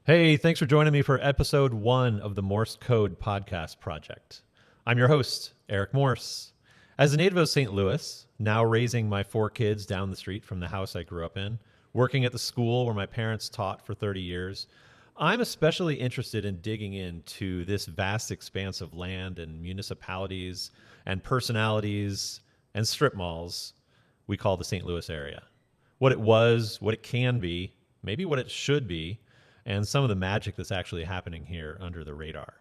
Hey, thanks for joining me for episode 1 of the Morse Code podcast project. I'm your host, Eric Morse. As a native of St. Louis, now raising my 4 kids down the street from the house I grew up in, working at the school where my parents taught for 30 years, I'm especially interested in digging into this vast expanse of land and municipalities and personalities and strip malls we call the St. Louis area. What it was, what it can be, maybe what it should be, and some of the magic that's actually happening here under the radar.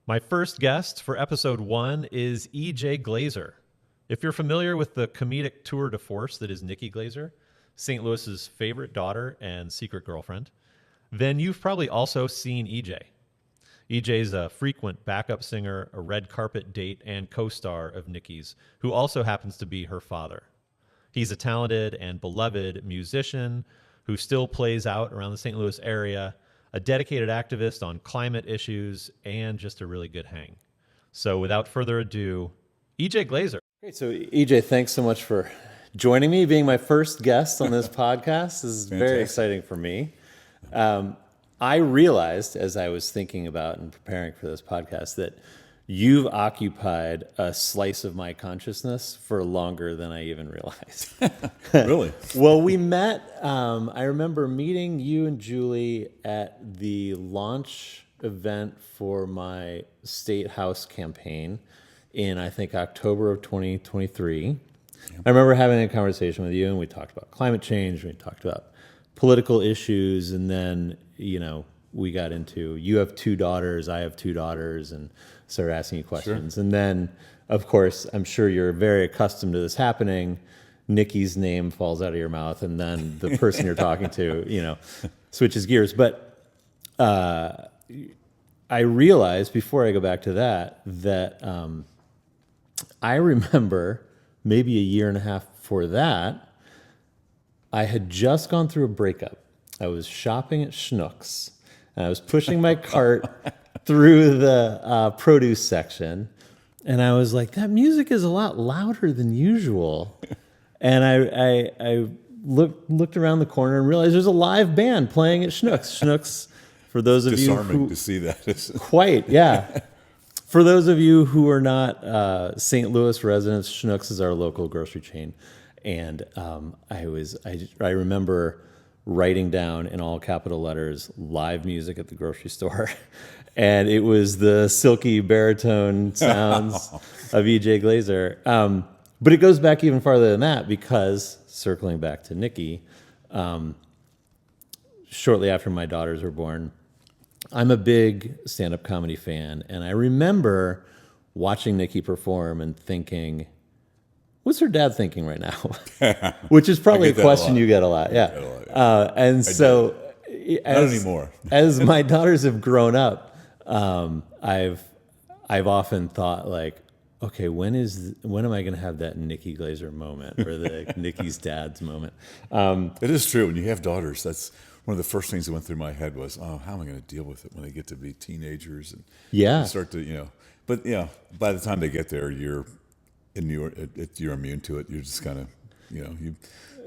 My first guest for episode 1 is E.J. Glaser. If you're familiar with the comedic tour de force that is Nikki Glaser, St. Louis's favorite daughter and secret girlfriend, then you've probably also seen E.J. E.J.'s a frequent backup singer, a red carpet date, and co-star of Nikki's, who also happens to be her father. He's a talented and beloved musician who still plays out around the St. Louis area, a dedicated activist on climate issues, and just a really good hang. So without further ado, E.J. Glaser. Great. So, EJ, thanks so much for joining me, being my first guest on this podcast. This is very exciting for me. I realized as I was thinking about and preparing for this podcast that you've occupied a slice of my consciousness for longer than I even realized. Really? Well, we met, I remember meeting you and Julie at the launch event for my State House campaign in, I think, October of 2023. Yep. I remember having a conversation with you, and we talked about climate change, we talked about political issues, and then, we got into, you have 2 daughters, I have 2 daughters, and started asking you questions. Sure. And then, of course, I'm sure you're very accustomed to this happening. Nikki's name falls out of your mouth, and then the person you're talking to, switches gears. But I realized, before I go back to that I remember maybe a year and a half before that, I had just gone through a breakup. I was shopping at Schnucks, and I was pushing my cart through the produce section, and I was like, that music is a lot louder than usual. And I looked around the corner and realized there's a live band playing at Schnucks. Schnucks, for those of you who... Disarming to see that. Quite, yeah. For those of you who are not St. Louis residents, Schnucks is our local grocery chain. And I remember writing down in all capital letters, live music at the grocery store. And it was the silky baritone sounds of E.J. Glaser. But it goes back even farther than that, because, circling back to Nikki, shortly after my daughters were born, I'm a big stand-up comedy fan. And I remember watching Nikki perform and thinking, what's her dad thinking right now? Which is probably a question you get a lot. Yeah. And so, not anymore. As my daughters have grown up, I've often thought, like, okay, when am I going to have that Nikki Glaser moment, or the Nikki's dad's moment? It is true. When you have daughters, that's one of the first things that went through my head was, oh, how am I going to deal with it when they get to be teenagers and start to, But by the time they get there, you're immune to it. You're just kind of, you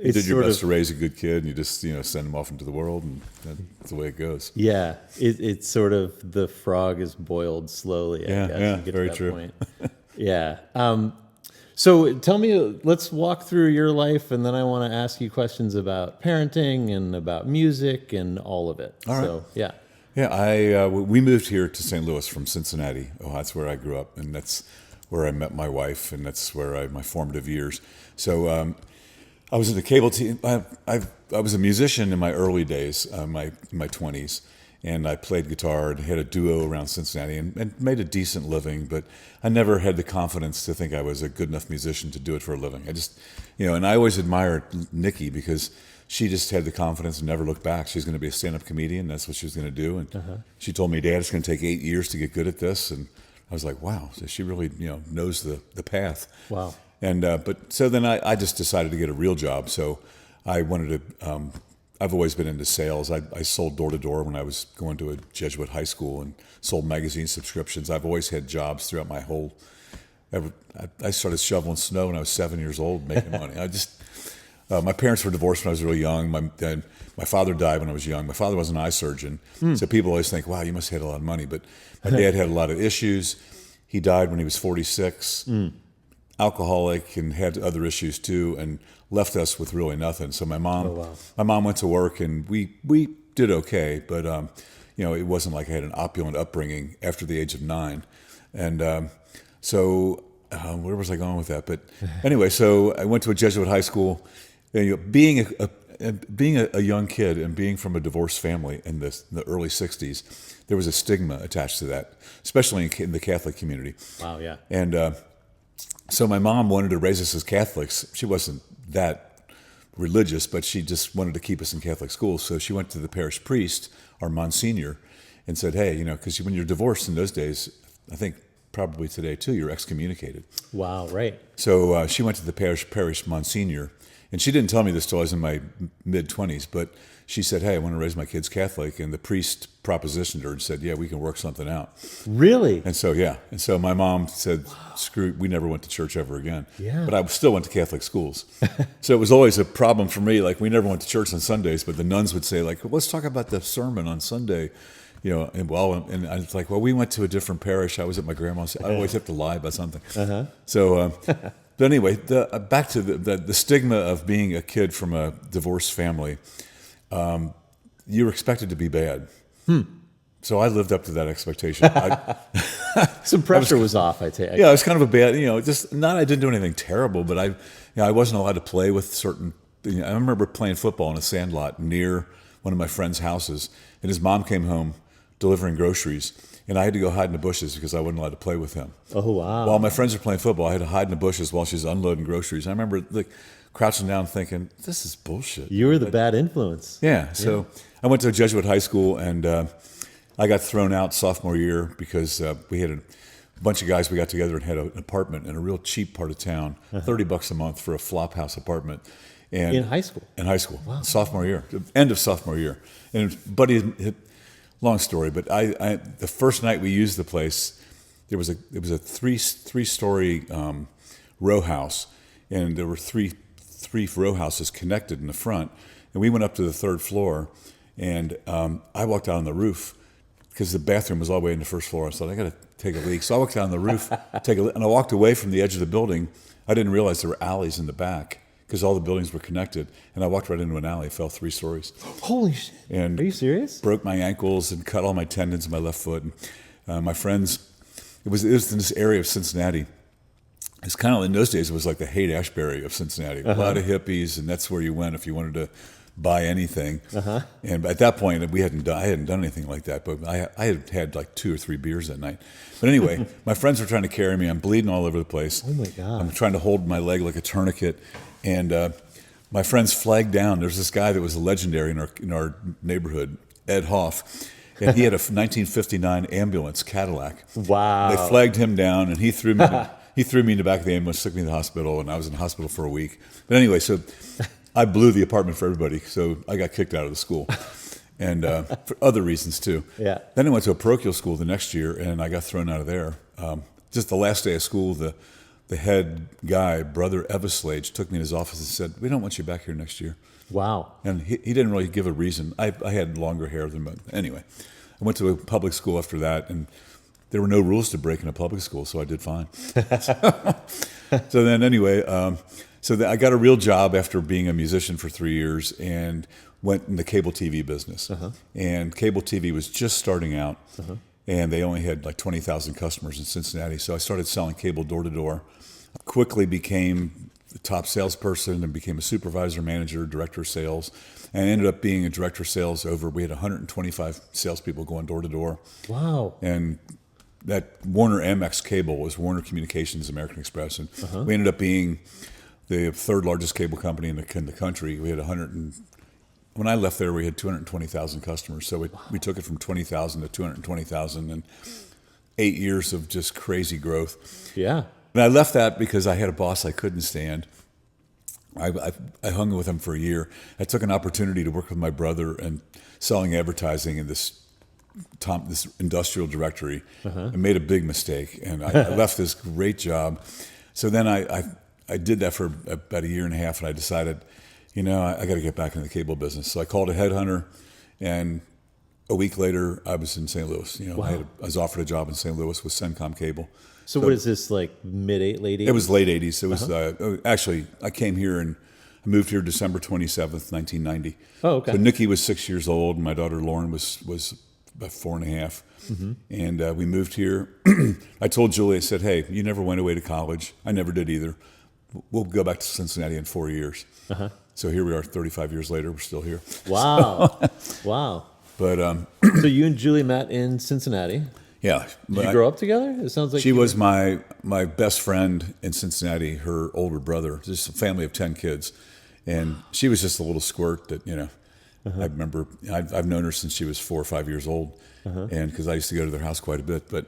did your best to raise a good kid, and you just send them off into the world, and that's the way it goes. Yeah, it's sort of the frog is boiled slowly. I guess, you get very to that true. Point. Yeah. So tell me, let's walk through your life, and then I want to ask you questions about parenting and about music and all of it. All right. So, yeah. Yeah, we moved here to St. Louis from Cincinnati. Oh, that's where I grew up, and that's where I met my wife, and that's where my formative years. So I was in the cable team. I was a musician in my early days, my 20s. And I played guitar and had a duo around Cincinnati and made a decent living, but I never had the confidence to think I was a good enough musician to do it for a living. I just, and I always admired Nikki because she just had the confidence and never looked back. She's going to be a stand-up comedian. That's what she was going to do. And she told me, Dad, it's going to take 8 years to get good at this. And I was like, wow, so she really, knows the path. Wow. And, so then I just decided to get a real job. So I wanted to, I've always been into sales. I sold door to door when I was going to a Jesuit high school and sold magazine subscriptions. I've always had jobs throughout my whole. I started shoveling snow when I was 7 years old, making money. My parents were divorced when I was really young. My father died when I was young. My father was an eye surgeon. So people always think, wow, you must have had a lot of money. But my dad had a lot of issues. He died when he was 46, alcoholic, and had other issues too, and left us with really nothing. So my mom went to work, and we did okay. But, it wasn't like I had an opulent upbringing after the age of 9. And so where was I going with that? But anyway, so I went to a Jesuit high school. And, being a young kid and being from a divorced family in the early 60s, there was a stigma attached to that, especially in the Catholic community. Wow, yeah. And so my mom wanted to raise us as Catholics. She wasn't that religious, but she just wanted to keep us in Catholic schools. So she went to the parish priest, our Monsignor, and said, hey, because when you're divorced in those days, I think probably today too, you're excommunicated. Wow, right. So she went to the parish Monsignor, and she didn't tell me this till I was in my mid-20s, but she said, hey, I want to raise my kids Catholic. And the priest propositioned her and said, yeah, we can work something out. Really? And so, yeah. And so my mom said, screw, we never went to church ever again. Yeah. But I still went to Catholic schools. So it was always a problem for me. Like, we never went to church on Sundays, but the nuns would say, like, well, let's talk about the sermon on Sunday. And I was like, well, we went to a different parish. I was at my grandma's. I always have to lie about something. So, but anyway, back to the stigma of being a kid from a divorced family. You're expected to be bad. So I lived up to that expectation. Some pressure was off, I take. Yeah, it was kind of a bad, just not, I didn't do anything terrible, but I wasn't allowed to play with certain, I remember playing football in a sandlot near one of my friend's houses, and his mom came home delivering groceries, and I had to go hide in the bushes because I wasn't allowed to play with him. Oh, wow. While my friends were playing football, I had to hide in the bushes while she was unloading groceries. I remember crouching down thinking, this is bullshit. You were the bad influence. Yeah. So I went to a Jesuit high school, and I got thrown out sophomore year because we had a bunch of guys, we got together and had an apartment in a real cheap part of town, $30 a month for a flop house apartment. And in high school? In high school. Wow. Sophomore year. End of sophomore year. And buddy, long story, but I the first night we used the place, it was a three-story row house, and there were three row houses connected in the front, and we went up to the third floor, and I walked out on the roof because the bathroom was all the way in the first floor. I thought, I got to take a leak. So I walked out on the roof, and I walked away from the edge of the building. I didn't realize there were alleys in the back because all the buildings were connected. And I walked right into an alley, fell 3 stories. Holy shit. And are you serious? Broke my ankles and cut all my tendons in my left foot. And my friends, it was in this area of Cincinnati. It's kind of, in those days, it was like the Haight-Ashbury of Cincinnati. A lot of hippies, and that's where you went if you wanted to buy anything. And at that point, I hadn't done anything like that, but I had like 2 or 3 beers that night. But anyway, my friends were trying to carry me. I'm bleeding all over the place. Oh my God. I'm trying to hold my leg like a tourniquet. And my friends flagged down. There's this guy that was legendary in our neighborhood, Ed Hoff. And he had a 1959 ambulance, Cadillac. Wow. They flagged him down, and he threw me in the back of the ambulance, took me to the hospital, and I was in the hospital for a week. But anyway, so I blew the apartment for everybody, so I got kicked out of the school, and for other reasons too. Yeah. Then I went to a parochial school the next year, and I got thrown out of there. Just the last day of school, the head guy, Brother Everslage, took me in his office and said, "We don't want you back here next year." Wow. And he didn't really give a reason. I had longer hair than him. Anyway, I went to a public school after that, and there were no rules to break in a public school, so I did fine. So then anyway, I got a real job after being a musician for 3 years and went in the cable TV business. And cable TV was just starting out, and they only had like 20,000 customers in Cincinnati. So I started selling cable door to door. Quickly became the top salesperson and became a supervisor, manager, director of sales, and ended up being a director of sales we had 125 salespeople going door to door. Wow. And that Warner Amex cable was Warner Communications, American Express, and we ended up being the third largest cable company in the country. We had when I left there, we had 220,000 customers. So we took it from 20,000 to 220,000 in 8 years of just crazy growth. Yeah. And I left that because I had a boss I couldn't stand. I hung with him for a year. I took an opportunity to work with my brother and selling advertising in this industrial directory and made a big mistake. And I left this great job. So then I did that for about a year and a half, and I decided I got to get back in the cable business. So I called a headhunter, and a week later, I was in St. Louis. Wow. I was offered a job in St. Louis with CENTCOM Cable. So what is this, like late 80s? It was late 80s. It was actually, I came here and I moved here December 27th, 1990. Oh, okay. So Nikki was 6 years old, and my daughter Lauren was about 4.5. And we moved here. I told Julie, I said, hey, you never went away to college. I never did either. We'll go back to Cincinnati in 4 years. So here we are 35 years later. We're still here. Wow. Wow. But So you and Julie met in Cincinnati. yeah. Did you grow up together? It sounds like She was my best friend in Cincinnati, her older brother, just a family of 10 kids. And she was just a little squirt that, I remember, I've known her since she was 4 or 5 years old. And because I used to go to their house quite a bit. But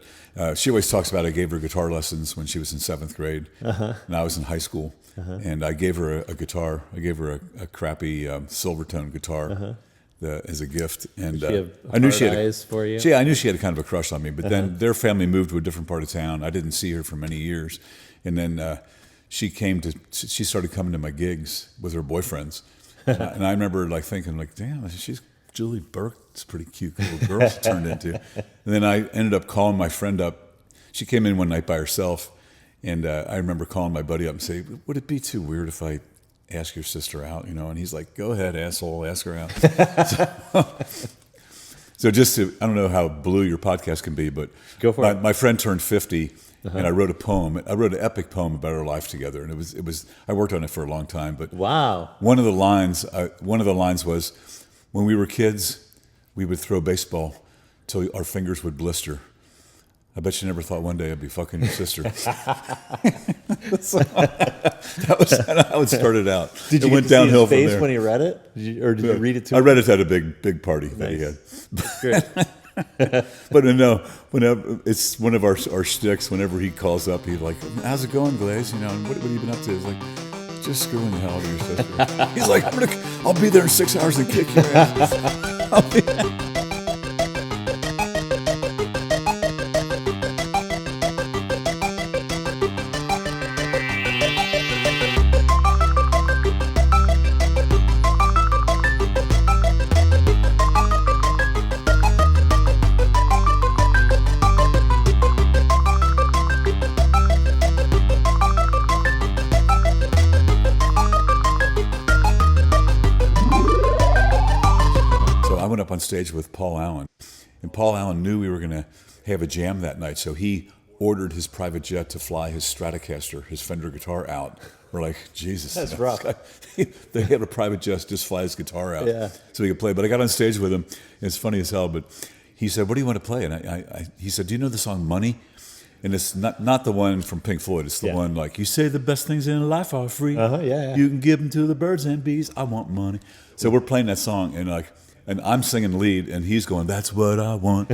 she always talks about I gave her guitar lessons when she was in 7th grade. And I was in high school. And I gave her a guitar. I gave her a crappy Silvertone guitar. As a gift, and I knew she had eyes for you. I knew she had a kind of a crush on me. But then their family moved to a different part of town. I didn't see her for many years, and then she started coming to my gigs with her boyfriends, and I remember thinking damn, she's Julie Burke. It's a pretty cute little girl she turned into. And then I ended up calling my friend up. She came in one night by herself, and I remember calling my buddy up and saying, "Would it be too weird if I ask your sister out?" And he's like, "Go ahead, asshole, ask her out." So just to, I don't know how blue your podcast can be, but Go for it. My friend turned 50, and I wrote a poem. I wrote an epic poem about our life together, and it was. I worked on it for a long time, but Wow. one of the lines was, when we were kids, we would throw baseball till our fingers would blister. I bet you never thought one day I'd be fucking your sister. That was how it started out. Did you went get to see downhill his from face there. when he read it? Did you read it to I him? read it at a big party that he had. That's great. But no, whenever it's one of our shticks. Whenever he calls up, he's like, "How's it going, Glaze? And what have you been up to?" It's like, "Just screwing the hell out of your sister." He's like, "I'll be there in 6 hours and kick your ass." I went up on stage with Paul Allen, and Paul Allen knew we were going to have a jam that night, so he ordered his private jet to fly his Stratocaster, his Fender guitar, out. We're like, Jesus, That's rough. They had a private jet just fly his guitar out, Yeah. so he could play. But I got on stage with him, and it's funny as hell. But he said, "What do you want to play?" And he said, "Do you know the song Money?" And it's not the one from Pink Floyd. It's the Yeah. one like, "You say the best things in life are free. Yeah. You can give them to the birds and bees. I want money." So we're playing that song, and I'm singing lead, and he's going, "That's what I want."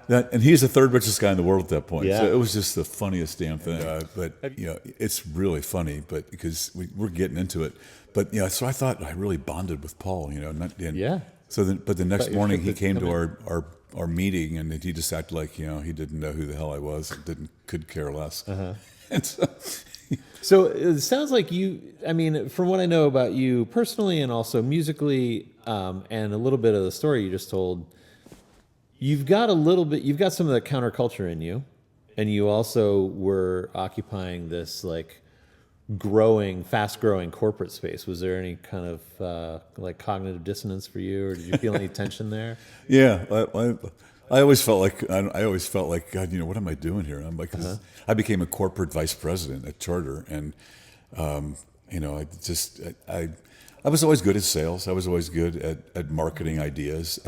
And he's the third richest guy in the world at that point. Yeah. So it was just the funniest damn thing. But it's really funny, but because we're getting into it. But so I thought I really bonded with Paul. Yeah. So but the next Thought you morning he could came come to our meeting, and he just acted like he didn't know who the hell I was, and could care less. And So it sounds like you, I mean, from what I know about you personally and also musically, and a little bit of the story you just told, you've got some of the counterculture in you, and you also were occupying this fast growing corporate space. Was there any kind of cognitive dissonance for you, or did you feel any tension there? yeah, I always felt like God, what am I doing here? I'm like, I became a corporate vice president at Charter, and I was always good at sales. I was always good at marketing ideas.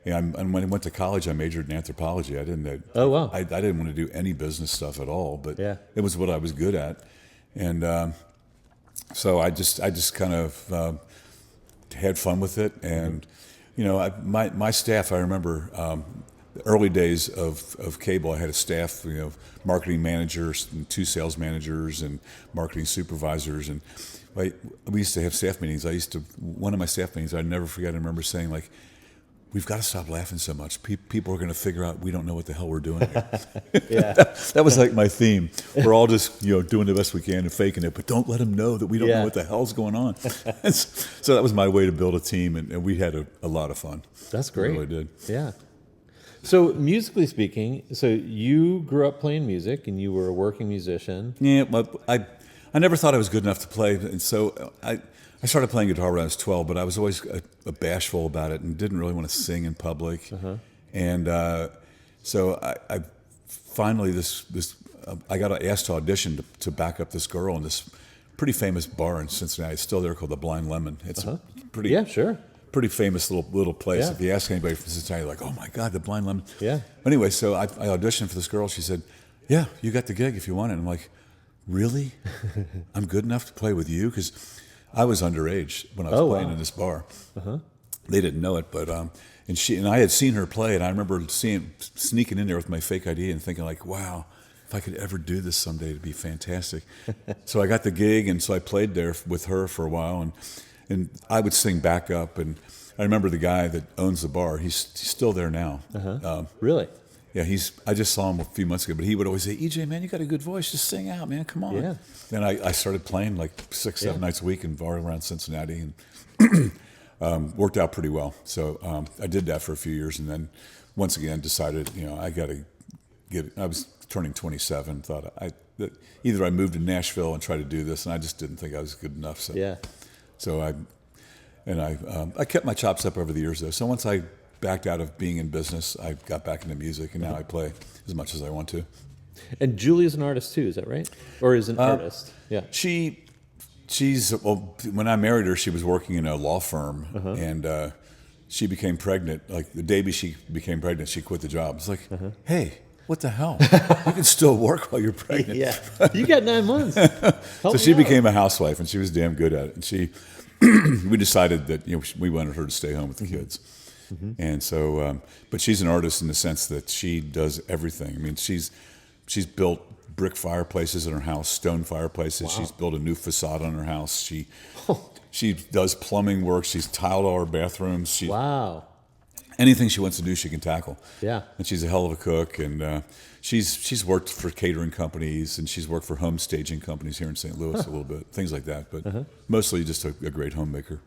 And when I went to college, I majored in anthropology. I didn't. Oh, wow. I didn't want to do any business stuff at all, but Yeah. it was what I was good at, and so I just kind of had fun with it. And my staff. I remember the early days of cable. I had a staff, marketing managers and 2 sales managers and marketing supervisors, and we used to have staff meetings. One of my staff meetings, I never forget. I remember saying, like, we've got to stop laughing so much. People are going to figure out we don't know what the hell we're doing here. Yeah. That was like my theme. We're all just doing the best we can and faking it, but don't let them know that we don't know what the hell's going on. So that was my way to build a team, and we had a lot of fun. That's great. We really did. Yeah. So musically speaking, so you grew up playing music and you were a working musician. Yeah, but I never thought I was good enough to play, and so I started playing guitar when I was 12, but I was always bashful about it and didn't really want to sing in public. And so I finally I got asked to audition to back up this girl in this pretty famous bar in Cincinnati. It's still there, called the Blind Lemon. It's pretty famous little place. Yeah. If you ask anybody from Cincinnati, like, oh my God, the Blind Lemon. Yeah. Anyway, so I auditioned for this girl. She said, yeah, you got the gig if you want it. And I'm like, really? I'm good enough to play with you? Because I was underage when I was playing in this bar. They didn't know it, but and I had seen her play, and I remember sneaking in there with my fake ID and thinking like, wow, if I could ever do this someday, it'd be fantastic. So I got the gig, and so I played there with her for a while, and I would sing backup. And I remember the guy that owns the bar. He's still there now. Really? Yeah, I just saw him a few months ago, but he would always say, EJ, man, you got a good voice. Just sing out, man. Come on. Yeah. Then I started playing like 6-7 nights a week and all around Cincinnati, and worked out pretty well. So I did that for a few years, and then once again decided, I got to I was turning 27, thought that either I moved to Nashville and tried to do this, and I just didn't think I was good enough. So I kept my chops up over the years, though. So once I backed out of being in business, I got back into music, and now I play as much as I want to. And Julie's an artist too, is that right? Or is an artist? Yeah. When I married her, she was working in a law firm, and she became pregnant. Like the day she became pregnant, she quit the job. It's like, hey, what the hell? You can still work while you're pregnant. Yeah. You got 9 months. So she became a housewife, and she was damn good at it. And we decided that we wanted her to stay home with the kids. And so, but she's an artist in the sense that she does everything. I mean, she's built brick fireplaces in her house, stone fireplaces. Wow. She's built a new facade on her house. She does plumbing work. She's tiled all her bathrooms. Wow. Anything she wants to do, she can tackle. Yeah. And she's a hell of a cook. And she's worked for catering companies, and she's worked for home staging companies here in St. Louis a little bit, things like that. But mostly just a great homemaker.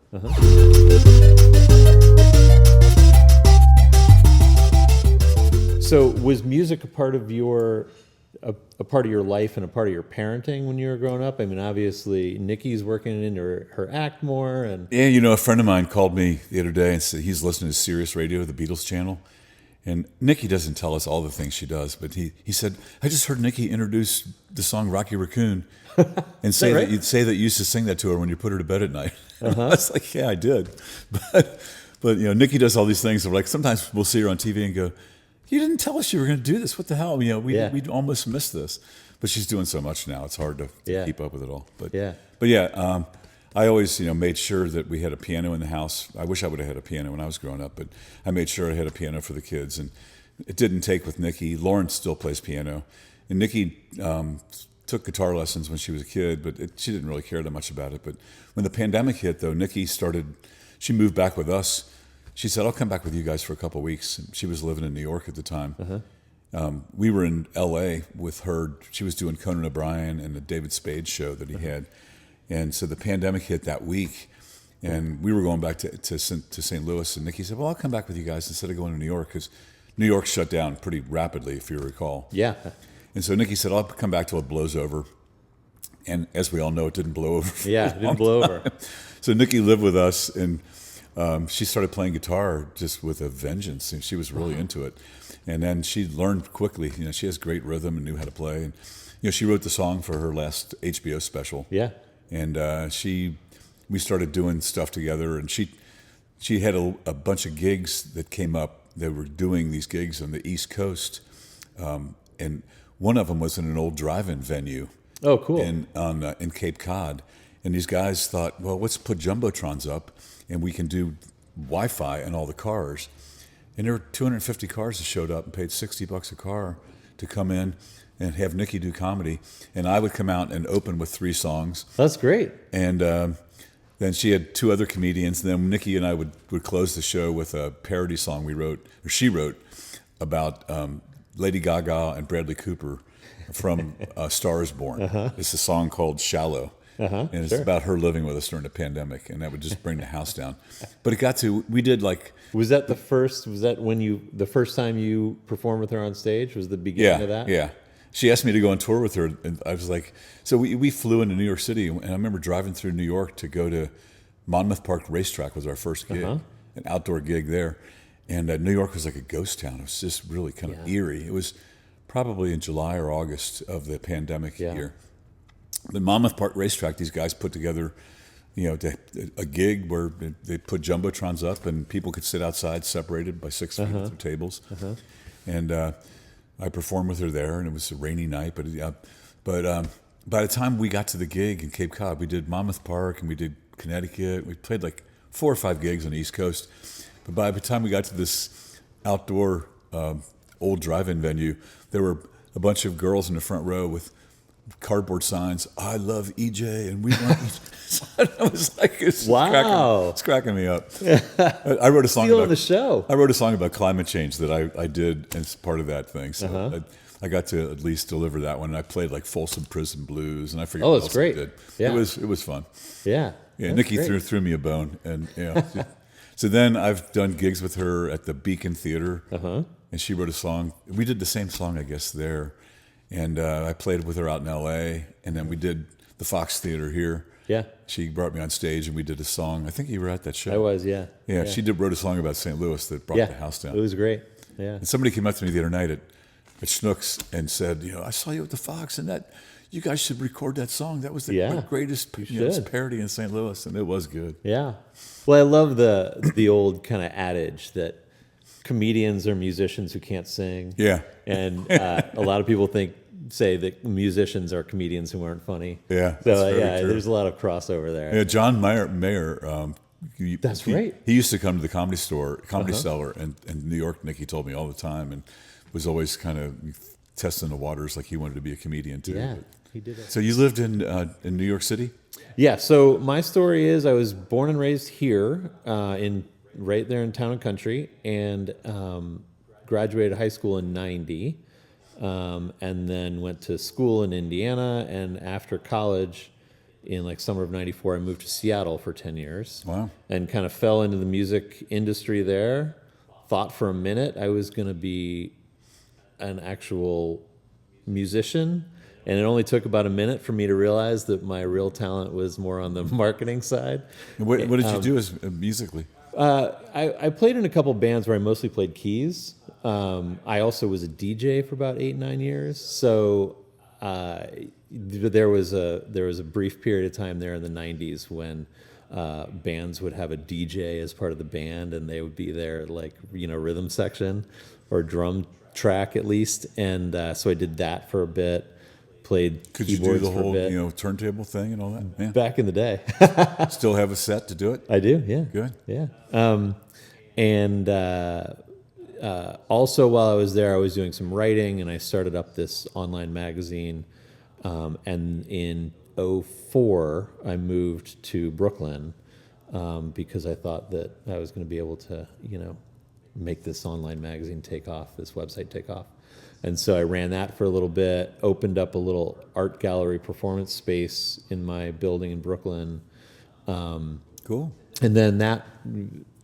So was music a part of your life and a part of your parenting when you were growing up? I mean, obviously Nikki's working into her act more, and yeah, a friend of mine called me the other day and said he's listening to Sirius Radio, the Beatles channel, and Nikki doesn't tell us all the things she does, but he said, I just heard Nikki introduce the song Rocky Raccoon and say that you used to sing that to her when you put her to bed at night. I was like, yeah, I did, but Nikki does all these things. Like sometimes we'll see her on TV and go, you didn't tell us you were going to do this. What the hell? We almost missed this. But she's doing so much now. It's hard to keep up with it all. But I always made sure that we had a piano in the house. I wish I would have had a piano when I was growing up, but I made sure I had a piano for the kids. And it didn't take with Nikki. Lauren still plays piano. And Nikki took guitar lessons when she was a kid, but she didn't really care that much about it. But when the pandemic hit, though, Nikki she moved back with us. She said, I'll come back with you guys for a couple of weeks. She was living in New York at the time. We were in L.A. with her. She was doing Conan O'Brien and the David Spade show that he had. And so the pandemic hit that week, and we were going back to St. Louis. And Nikki said, well, I'll come back with you guys instead of going to New York, because New York shut down pretty rapidly, if you recall. Yeah. And so Nikki said, I'll come back till it blows over. And as we all know, it didn't blow over. Yeah, it didn't blow over. So Nikki lived with us, and she started playing guitar just with a vengeance, and she was really into it. And then she learned quickly. She has great rhythm and knew how to play. And she wrote the song for her last HBO special. Yeah. And we started doing stuff together. And she had a bunch of gigs that came up. They were doing these gigs on the East Coast, and one of them was in an old drive-in venue. Oh, cool. In Cape Cod. And these guys thought, well, let's put jumbotrons up, and we can do Wi-Fi in all the cars. And there were 250 cars that showed up and paid $60 a car to come in and have Nikki do comedy. And I would come out and open with 3 songs. That's great. And then she had two other comedians. And then Nikki and I would close the show with a parody song she wrote about Lady Gaga and Bradley Cooper from Star is Born. It's a song called Shallow. And it's about her living with us during the pandemic, and that would just bring the house down. But it got to, we did like... Was that the first time you performed with her on stage? Was the beginning of that? Yeah. She asked me to go on tour with her, and I was like... So we flew into New York City, and I remember driving through New York to go to Monmouth Park Racetrack was our first gig, an outdoor gig there. And New York was like a ghost town. It was just really kind of eerie. It was probably in July or August of the pandemic year. The Monmouth Park Racetrack, these guys put together, a gig where they put jumbotrons up and people could sit outside separated by 6 feet with their tables. And I performed with her there, and it was a rainy night. But by the time we got to the gig in Cape Cod, we did Monmouth Park and we did Connecticut. We played like 4 or 5 gigs on the East Coast. But by the time we got to this outdoor old drive-in venue, there were a bunch of girls in the front row with cardboard signs, "I love EJ," and we want EJ. I was like, it's cracking me up. I wrote a song about the show. I wrote a song about climate change that I did as part of that thing. So I got to at least deliver that one. And I played like Folsom Prison Blues, and I forget what else great. I did. Yeah. It was fun. Yeah. Nikki threw me a bone, and so then I've done gigs with her at the Beacon Theater, and she wrote a song. We did the same song, I guess, there. And I played with her out in L.A., and then we did the Fox Theater here. Yeah. She brought me on stage, and we did a song. I think you were at that show. I was, yeah. Yeah, she wrote a song about St. Louis that brought the house down. It was great, yeah. And somebody came up to me the other night at Schnucks and said, I saw you at the Fox, and that you guys should record that song. That was the greatest parody in St. Louis, and it was good. Yeah. Well, I love the old kind of adage that comedians are musicians who can't sing. Yeah. And a lot of people say that musicians are comedians who aren't funny. Yeah. So there's a lot of crossover there. Yeah, John Mayer. That's right. He used to come to the Comedy Cellar in New York. Nikki told me all the time, and was always kind of testing the waters, like he wanted to be a comedian too. Yeah, he did it. So you lived in New York City? Yeah. So my story is I was born and raised here right there in Town and Country, and graduated high school in '90. And then went to school in Indiana, and after college, in like summer of '94, I moved to Seattle for 10 years. Wow. And kind of fell into the music industry there. Thought for a minute I was going to be an actual musician, and it only took about a minute for me to realize that my real talent was more on the marketing side. What did you do musically? I played in a couple bands where I mostly played keys. I also was a DJ for about 8-9 years. So there was a brief period of time there in the 90s when bands would have a DJ as part of the band, and they would be there like rhythm section or drum track at least. And so I did that for a bit. Played Could you keyboards do the for a whole bit. Turntable thing and all that? Yeah. Back in the day. Still have a set to do it? I do, yeah. Good. Yeah. And also while I was there, I was doing some writing, and I started up this online magazine. And in '04, I moved to Brooklyn because I thought that I was going to be able to, make this online magazine take off, this website take off. And so I ran that for a little bit, opened up a little art gallery performance space in my building in Brooklyn. Cool. And then that,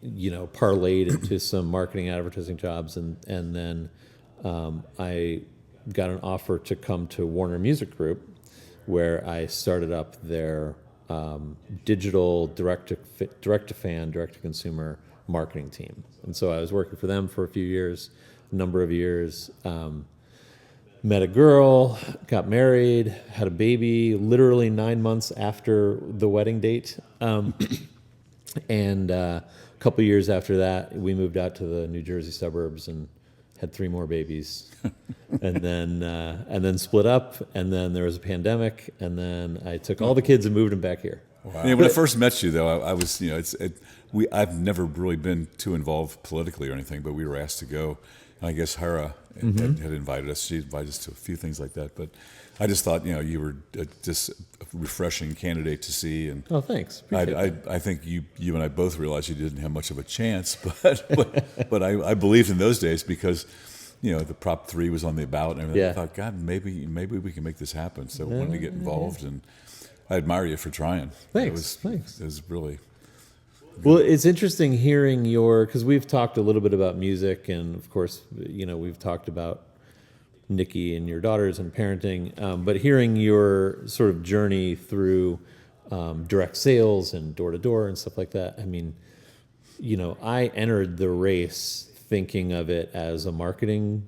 parlayed into some marketing advertising jobs. And then I got an offer to come to Warner Music Group, where I started up their digital direct-to-fan, direct-to-consumer marketing team. And so I was working for them for a number of years. Met a girl, got married, had a baby literally 9 months after the wedding date. And a couple years after that, we moved out to the New Jersey suburbs and had 3 more babies. and then split up, and then there was a pandemic, and then I took all the kids and moved them back here. Wow. When I first met you, though, I was, I've never really been too involved politically or anything, but we were asked to go. And I guess Hara had invited us. She invited us to a few things like that. But I just thought, you were just a refreshing candidate to see. And Oh, thanks. Appreciate that. I think you and I both realized you didn't have much of a chance, but I believed in those days because the Prop 3 was on the ballot and everything. Yeah. I thought, God, maybe we can make this happen. So I wanted to get involved, and I admire you for trying. Thanks. It was really. Well, it's interesting hearing because we've talked a little bit about music, and of course, we've talked about Nikki and your daughters and parenting, but hearing your sort of journey through direct sales and door to door and stuff like that. I mean, I entered the race thinking of it as a marketing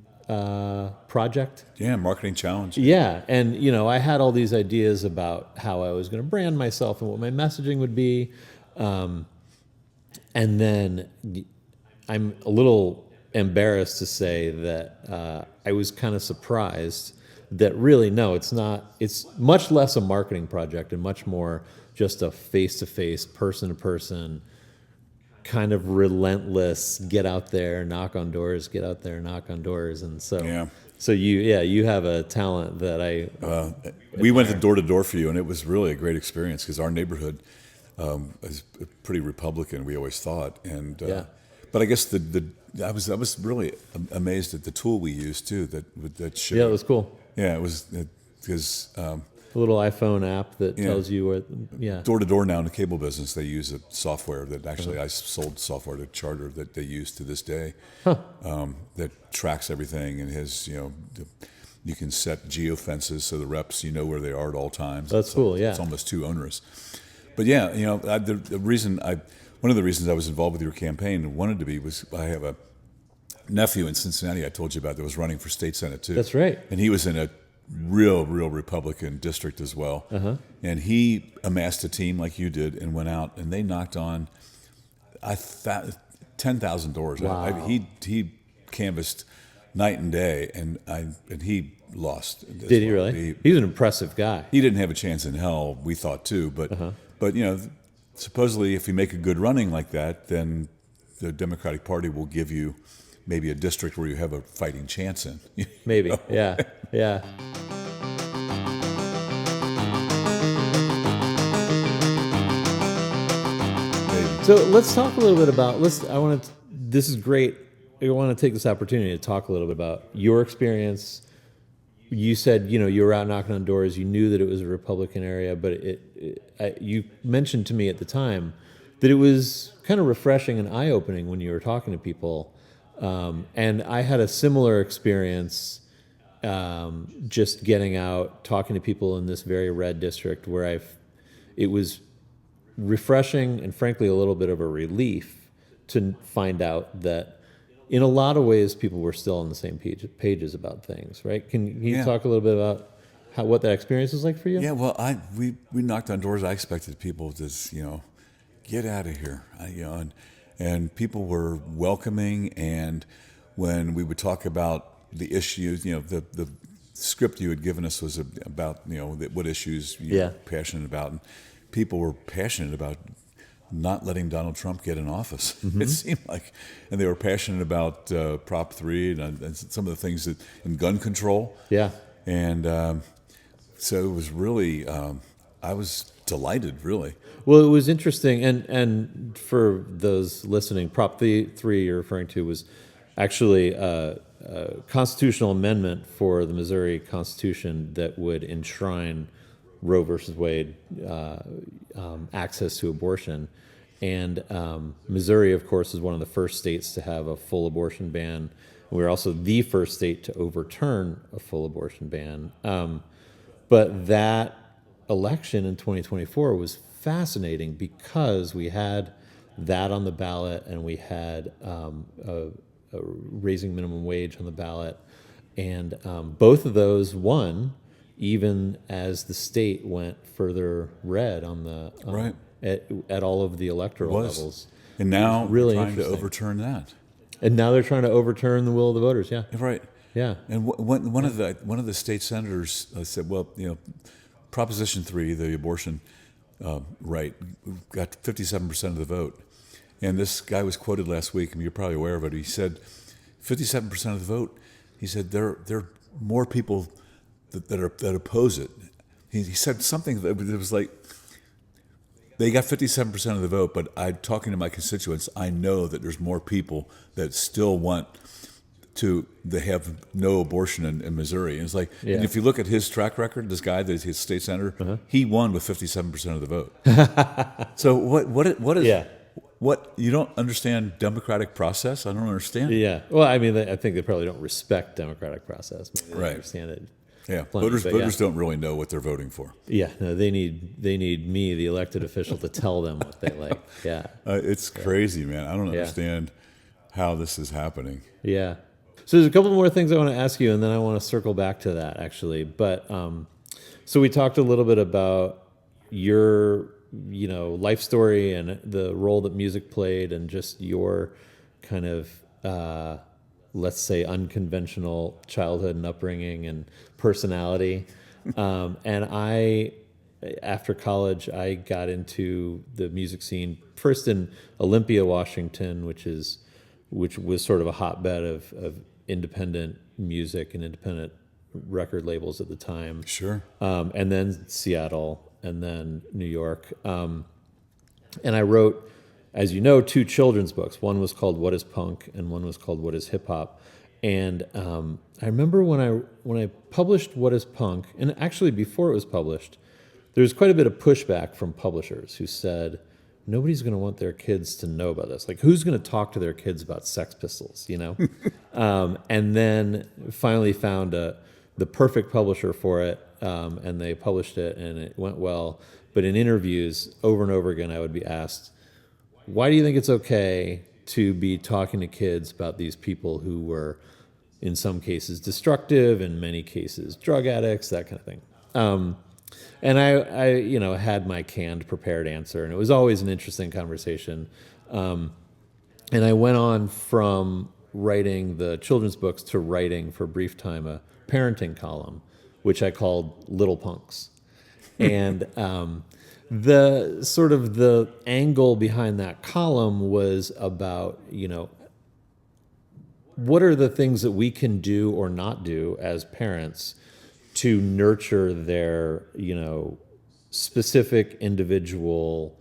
project. Yeah, marketing challenge. Yeah, and I had all these ideas about how I was going to brand myself and what my messaging would be. And then I'm a little embarrassed to say that I was kind of surprised that really, no, it's not. It's much less a marketing project and much more just a face-to-face, person-to-person, kind of relentless, get out there, knock on doors, get out there, knock on doors. And so, you have a talent that we went door to door for you, and it was really a great experience because our neighborhood is pretty Republican. We always thought, and but I guess I was really amazed at the tool we used too. That showed. Yeah, it was cool. Yeah, it was because a little iPhone app that tells you what. Yeah. Door to door now in the cable business, they use a software that actually I sold software to Charter that they use to this day. That tracks everything and has you can set geofences so the reps where they are at all times. That's cool. Yeah. It's almost too onerous. But the reason one of the reasons I was involved with your campaign and wanted to be was I have a nephew in Cincinnati I told you about that was running for state senate too. That's right. And he was in a real Republican district as well. And he amassed a team like you did and went out and they knocked on 10,000 doors. Wow. He canvassed night and day, and he lost. Did he really? He was an impressive guy. He didn't have a chance in hell, we thought too. But supposedly if you make a good running like that, then the Democratic Party will give you maybe a district where you have a fighting chance in. Maybe, yeah. Maybe. So let's talk a little bit about. This is great. I want to take this opportunity to talk a little bit about your experience. You said you were out knocking on doors. You knew that it was a Republican area, but you mentioned to me at the time that it was kind of refreshing and eye-opening when you were talking to people. And I had a similar experience just getting out, talking to people in this very red district where it was refreshing and frankly a little bit of a relief to find out that in a lot of ways people were still on the same pages about things, right? Can you talk a little bit about what that experience was like for you? Yeah, well, we knocked on doors. I expected people to, get out of here, and people were welcoming. And when we would talk about the issues, the script you had given us was about, what issues you were passionate about, and people were passionate about not letting Donald Trump get in office. It seemed like, and they were passionate about Prop 3 and some of the things in gun control. Yeah, and so it was really, I was delighted, really. Well, it was interesting, and for those listening, Prop 3 you're referring to was actually a constitutional amendment for the Missouri Constitution that would enshrine Roe versus Wade access to abortion. And Missouri, of course, is one of the first states to have a full abortion ban. We're also the first state to overturn a full abortion ban. But that election in 2024 was fascinating because we had that on the ballot and we had a raising minimum wage on the ballot. And both of those won, even as the state went further red on the right. At all of the electoral levels. And now really trying to overturn that. And now they're trying to overturn the will of the voters. Yeah. Right. Yeah. And one of the state senators said, well, Proposition 3, the abortion right, got 57% of the vote. And this guy was quoted last week, and you're probably aware of it. He said, 57% of the vote. He said there are more people that oppose it. He said something that was like, they got 57% of the vote, but I'm talking to my constituents. I know that there's more people that still want they have no abortion in Missouri. And it's like, and if you look at his track record, this guy, his state senator, he won with 57% of the vote. So what is what, you don't understand democratic process? I don't understand. Yeah. Well, I mean, I think they probably don't respect democratic process. Maybe they understand it. Yeah, plenty, voters don't really know what they're voting for. Yeah, no, they need me, the elected official, to tell them what they like. Yeah, it's crazy, man. I don't understand how this is happening. Yeah. So there's a couple more things I want to ask you, and then I want to circle back to that actually. But so we talked a little bit about your life story and the role that music played, and just your kind of let's say unconventional childhood and upbringing and personality. And after college, I got into the music scene first in Olympia, Washington, which was sort of a hotbed of independent music and independent record labels at the time. Sure. And then Seattle, and then New York. And I wrote, as you know, 2 children's books. One was called What is Punk, and one was called What is Hip Hop. And I remember when I published What is Punk, and actually before it was published, there was quite a bit of pushback from publishers who said, nobody's going to want their kids to know about this. Like, who's going to talk to their kids about Sex Pistols, And then finally found the perfect publisher for it, and they published it, and it went well. But in interviews, over and over again, I would be asked, why do you think it's okay to be talking to kids about these people who were, in some cases, destructive, in many cases, drug addicts, that kind of thing? And I had my canned, prepared answer, and it was always an interesting conversation. And I went on from writing the children's books to writing, for a brief time, a parenting column, which I called Little Punks. And the angle behind that column was about, what are the things that we can do or not do as parents to nurture their, specific individual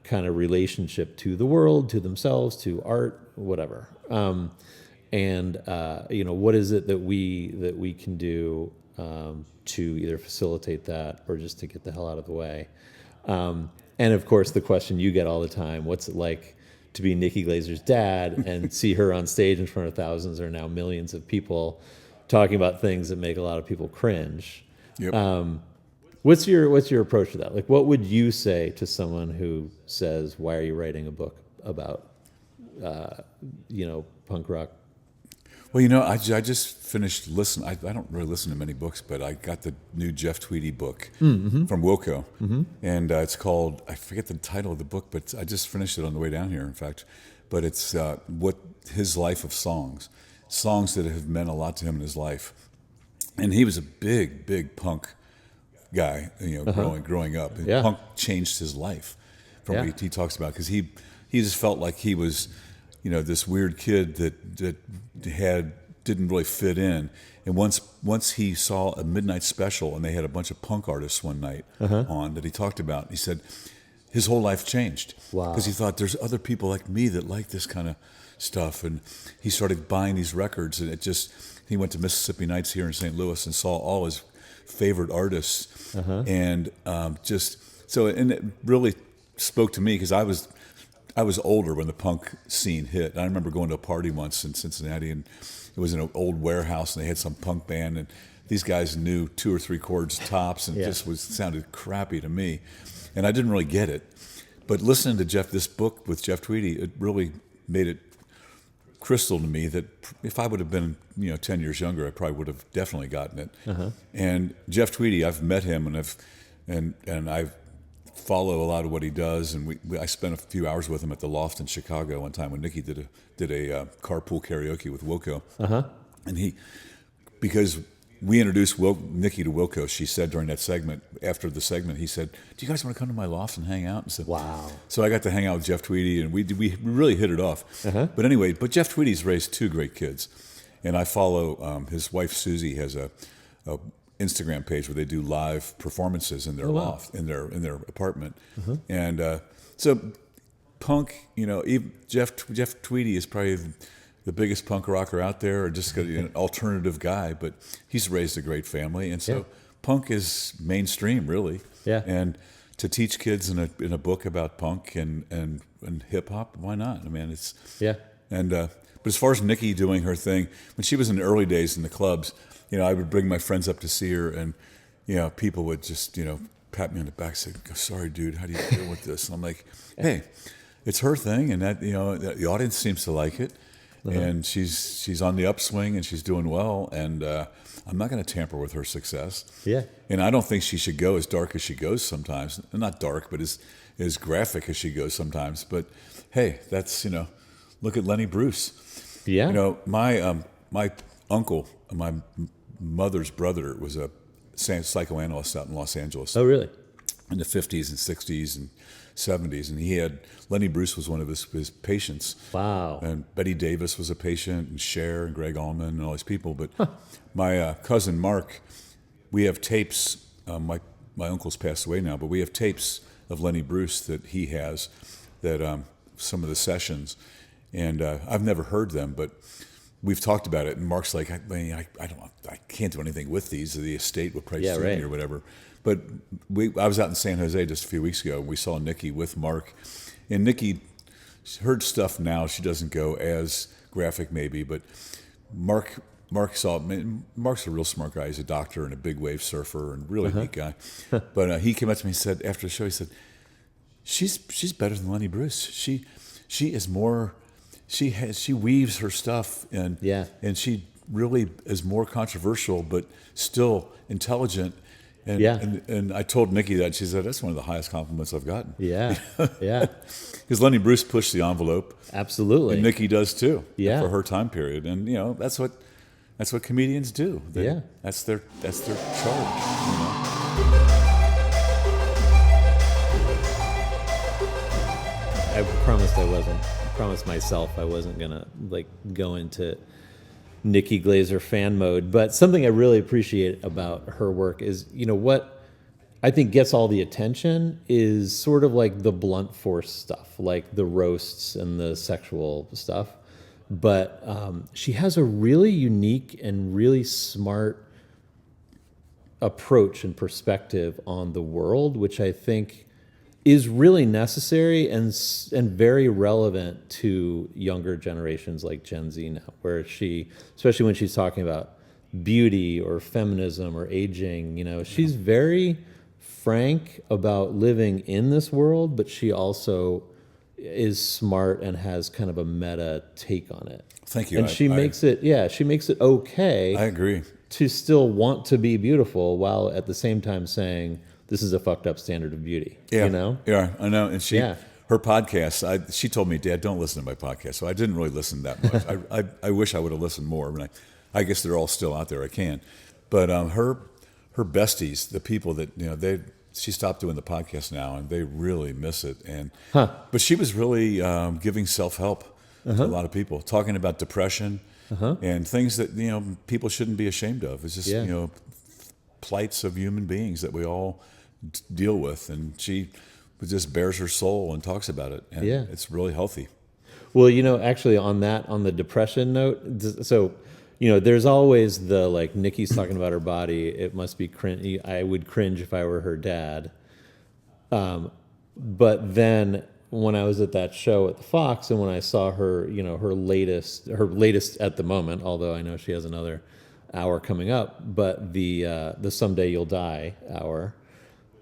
kind of relationship to the world, to themselves, to art, whatever. What is it that we can do to either facilitate that or just to get the hell out of the way? And of course, the question you get all the time, what's it like to be Nikki Glaser's dad and see her on stage in front of thousands or now millions of people talking about things that make a lot of people cringe? Yep. What's your approach to that? Like, what would you say to someone who says, why are you writing a book about, punk rock? Well, I just finished listening. I don't really listen to many books, but I got the new Jeff Tweedy book from Wilco, and it's called, I forget the title of the book, but I just finished it on the way down here, in fact. But it's his life of songs that have meant a lot to him in his life. And he was a big punk guy, growing up. And punk changed his life from what he talks about, because he just felt like he was, this weird kid that didn't really fit in. And once he saw a midnight special, and they had a bunch of punk artists one night on that he talked about, he said his whole life changed. Wow. Because he thought, there's other people like me that like this kind of stuff. And he started buying these records, and he went to Mississippi Nights here in St. Louis and saw all his favorite artists. And and it really spoke to me, because I was older when the punk scene hit. And I remember going to a party once in Cincinnati, and it was in an old warehouse, and they had some punk band, and these guys knew 2 or 3 chords tops, and it just sounded crappy to me, and I didn't really get it. But listening to this book with Jeff Tweedy, it really made it crystal to me that if I would have been 10 years younger, I probably would have definitely gotten it. And Jeff Tweedy, I've met him, and I follow a lot of what he does, and I spent a few hours with him at the Loft in Chicago one time when Nikki did a carpool karaoke with Wilco. And because we introduced Nikki to Wilco. She said during that segment, after the segment, he said, "Do you guys want to come to my loft and hang out?" And said, Wow. So I got to hang out with Jeff Tweedy, and we really hit it off. But anyway, Jeff Tweedy's raised two great kids, and I follow his wife Susie has a Instagram page where they do live performances in their loft in their apartment, and so punk, even Jeff Tweedy is probably the biggest punk rocker out there, or just an alternative guy, but he's raised a great family, and so punk is mainstream, really. Yeah. And to teach kids in a book about punk and hip hop, why not? I mean, it's And but as far as Nikki doing her thing, when she was in the early days in the clubs, I would bring my friends up to see her, and people would just pat me on the back, and say, "Sorry, dude, how do you deal with this?" And I'm like, "Hey, it's her thing, and that the audience seems to like it." And she's on the upswing, and she's doing well, and I'm not going to tamper with her success. Yeah. And I don't think she should go as dark as she goes sometimes. Not dark, but as graphic as she goes sometimes. But hey, that's look at Lenny Bruce. Yeah. My uncle, my mother's brother, was a psychoanalyst out in Los Angeles. Oh, really? In the 50s and 60s and 70s, and Lenny Bruce was one of his patients. Wow. And Betty Davis was a patient, and Cher and Greg Allman and all these people. But my cousin Mark, we have tapes. My uncle's passed away now, but we have tapes of Lenny Bruce that he has, that some of the sessions, and I've never heard them, but we've talked about it. And Mark's like, I can't do anything with these. The estate would probably sue me or whatever. But I was out in San Jose just a few weeks ago, and we saw Nikki with Mark. And Nikki, her stuff now, she doesn't go as graphic maybe, but Mark saw, Mark's a real smart guy. He's a doctor and a big wave surfer and really neat guy. But he came up to me and said, after the show, he said, she's better than Lenny Bruce. She is more, she weaves her stuff, and she really is more controversial, but still intelligent. And I told Nikki that. She said, "That's one of the highest compliments I've gotten." Yeah, yeah. Because Lenny Bruce pushed the envelope. Absolutely. And Nikki does too. Yeah. For her time period, and that's what comedians do. That's their charge. I promised myself I wasn't gonna go into Nikki Glaser fan mode, but something I really appreciate about her work is, what I think gets all the attention is sort of like the blunt force stuff, like the roasts and the sexual stuff. But she has a really unique and really smart approach and perspective on the world, which I think is really necessary and very relevant to younger generations like Gen Z now, where she, especially when she's talking about beauty or feminism or aging, she's very frank about living in this world, but she also is smart and has kind of a meta take on it. Thank you. And she makes it okay. I agree. To still want to be beautiful while at the same time saying, this is a fucked up standard of beauty. Yeah, Yeah, I know. And her podcast, she told me, "Dad, don't listen to my podcast." So I didn't really listen that much. I wish I would have listened more. I guess they're all still out there. I can. But her besties, the people that, she stopped doing the podcast now, and they really miss it. And But she was really giving self-help to a lot of people, talking about depression and things that, people shouldn't be ashamed of. It's just, plights of human beings that we all deal with, and she just bears her soul and talks about it, and it's really healthy. Well, actually on the depression note, so there's always the Nikki's talking about her body, it must be cringe. I would cringe if I were her dad. But then when I was at that show at the Fox, and when I saw her, her latest at the moment, although I know she has another hour coming up, but the Someday You'll Die hour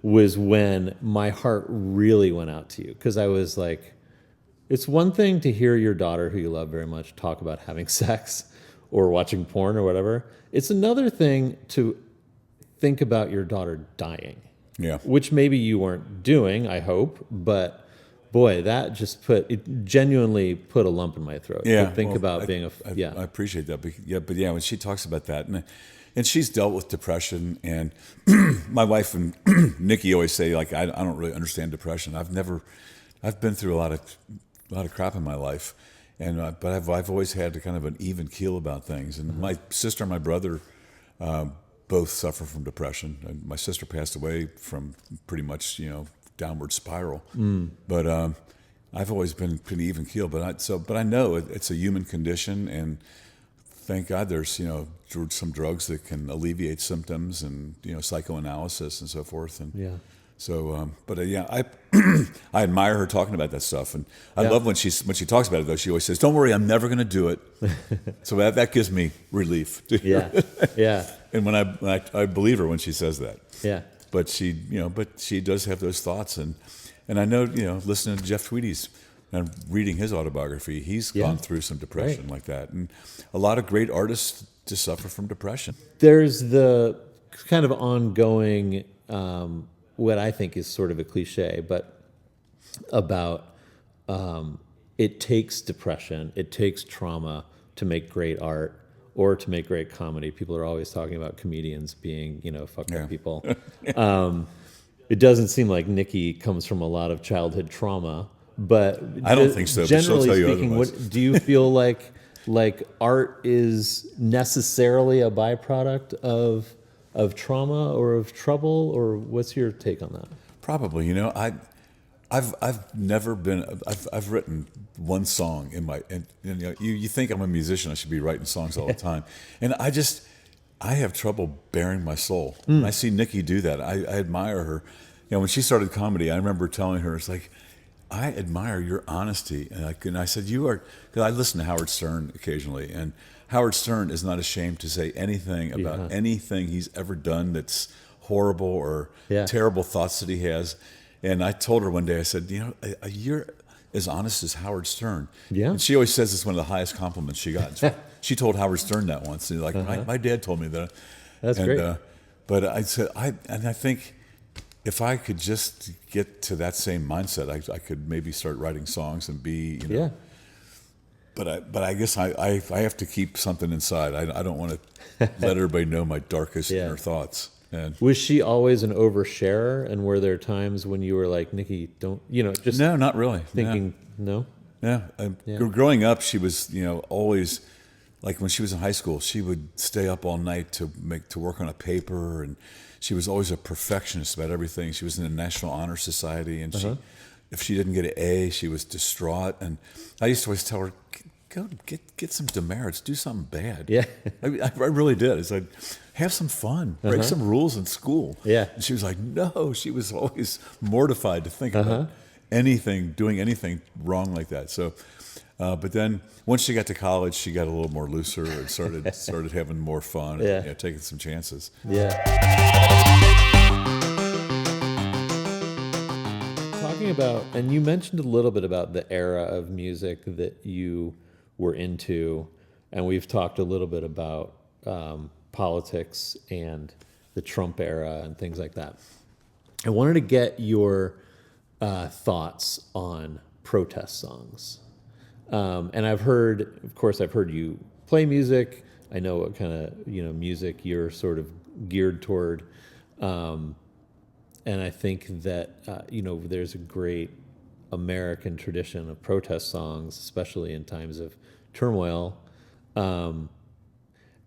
was when my heart really went out to you, because I was like, it's one thing to hear your daughter, who you love very much, talk about having sex or watching porn or whatever. It's another thing to think about your daughter dying. Yeah. Which maybe you weren't doing, I hope, but boy, that just genuinely put a lump in my throat. Yeah. To think about being I appreciate that. But when she talks about that, and and she's dealt with depression. And my wife and Nikki always say, like, I don't really understand depression. I've been through a lot of crap in my life, and but I've always had kind of an even keel about things. And my sister and my brother both suffer from depression. And my sister passed away from pretty much downward spiral, but I've always been pretty even keel. But I know it's a human condition, and thank God there's some drugs that can alleviate symptoms, and psychoanalysis and so forth. And Yeah. so, I I admire her talking about that stuff, and I love when she talks about it. Though she always says, "Don't worry, I'm never going to do it." So that gives me relief. Yeah. Yeah. And when I believe her when she says that. Yeah. But she does have those thoughts, and I know listening to Jeff Tweedy's and reading his autobiography, he's gone through some depression like that, and a lot of great artists just suffer from depression. There's the kind of ongoing, what I think is sort of a cliche, but about it takes depression, it takes trauma to make great art or to make great comedy. People are always talking about comedians being, fucked up people. It doesn't seem like Nikki comes from a lot of childhood trauma, but I don't think so. But she'll generally tell you speaking, otherwise. do you feel like art is necessarily a byproduct of trauma or of trouble, or what's your take on that? Probably, I've never been. I've written one song in my. And you think I'm a musician? I should be writing songs all the time, and I have trouble bearing my soul. When I see Nikki do that, I admire her. When she started comedy, I remember telling her, it's like, I admire your honesty. And I said, you are, because I listen to Howard Stern occasionally, and Howard Stern is not ashamed to say anything about anything he's ever done that's horrible or terrible thoughts that he has. And I told her one day, I said, you're as honest as Howard Stern. Yeah. And she always says it's one of the highest compliments she got. She told Howard Stern that once. And my dad told me that. That's great. But I said, I think if I could just get to that same mindset, I could maybe start writing songs and be, But I guess I have to keep something inside. I don't want to let everybody know my darkest inner thoughts. And was she always an oversharer? And were there times when you were like, Nikki, don't, just no, not really. thinking, no? Yeah. Growing up, she was, always, like when she was in high school, she would stay up all night to work on a paper, and she was always a perfectionist about everything. She was in the National Honor Society, and if she didn't get an A, she was distraught. And I used to always tell her, go get some demerits, do something bad. Yeah. I really did. It's like, have some fun, break some rules in school. Yeah. And she was like, no. She was always mortified to think about doing anything wrong like that. So, but then once she got to college, she got a little more looser and started having more fun and taking some chances. Yeah. Talking about, and you mentioned a little bit about the era of music that you were into, and we've talked a little bit about politics and the Trump era and things like that. I wanted to get your thoughts on protest songs. And I've heard you play music. I know what kind of music you're sort of geared toward. And I think that there's a great American tradition of protest songs, especially in times of turmoil.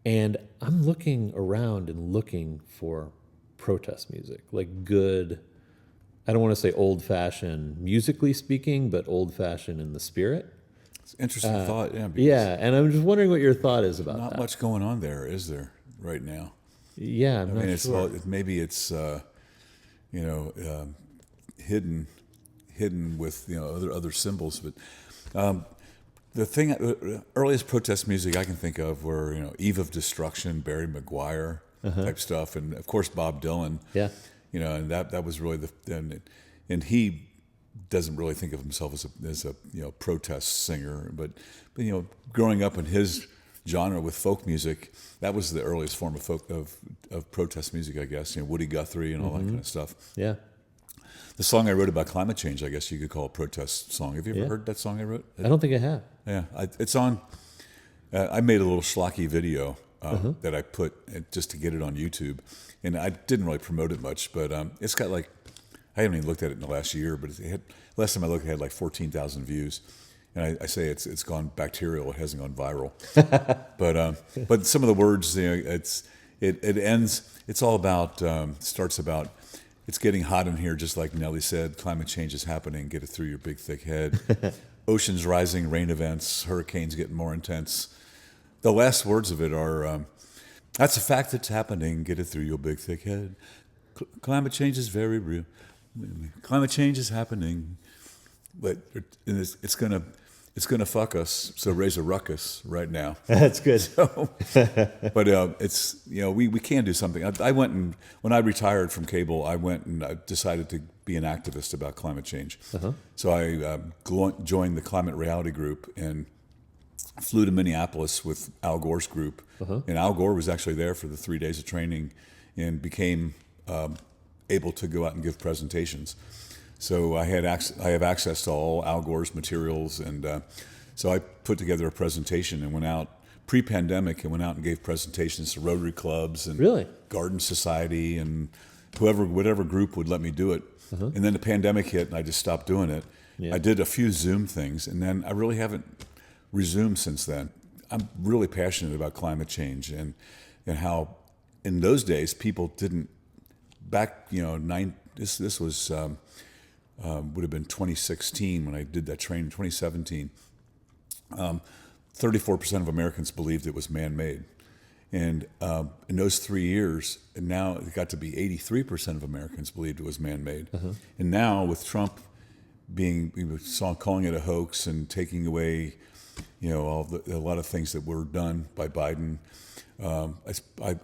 And I'm looking around and looking for protest music, like good, I don't want to say old-fashioned musically speaking, but old-fashioned in the spirit. It's an interesting thought, yeah. And I'm just wondering what your thought is about that. Not much going on there, is there, right now? Yeah, I'm not sure. Maybe it's hidden with other symbols, but the earliest protest music I can think of were Eve of Destruction, Barry McGuire type stuff, and of course Bob Dylan. Yeah, and that was really and he doesn't really think of himself as a protest singer, but growing up in his genre with folk music, that was the earliest form of protest music, I guess. Woody Guthrie and all that kind of stuff. Yeah. The song I wrote about climate change, I guess you could call a protest song. Have you ever heard that song I wrote? I don't think I have. Yeah, it's on. I made a little schlocky video that I put just to get it on YouTube, and I didn't really promote it much, but it's got like, I haven't even looked at it in the last year, but last time I looked, it had like 14,000 views. And I say it's gone bacterial. It hasn't gone viral. But some of the words, it ends. It's all about starts about. It's getting hot in here, just like Nelly said. Climate change is happening. Get it through your big thick head. Oceans rising, rain events, hurricanes getting more intense. The last words of it are, that's a fact that's happening. Get it through your big thick head. Climate change is very real. Climate change is happening, but it's gonna fuck us. So raise a ruckus right now. That's good. But it's we can do something. I went and when I retired from cable, I went and I decided to be an activist about climate change. So I joined the Climate Reality Group and flew to Minneapolis with Al Gore's group. And Al Gore was actually there for the 3 days of training and became able to go out and give presentations. So I have access to all Al Gore's materials, and so I put together a presentation and went out pre-pandemic and went out and gave presentations to Rotary clubs and Really? Garden Society and whatever group would let me do it. And then the pandemic hit, and I just stopped doing it. Yeah. I did a few Zoom things, and then I really haven't resumed since then. I'm really passionate about climate change and how in those days people didn't. Back, this was would have been 2016 when I did that training. 2017, 34% of Americans believed it was man-made, and in those 3 years, and now it got to be 83% of Americans believed it was man-made. And now with Trump calling it a hoax and taking away, a lot of things that were done by Biden. I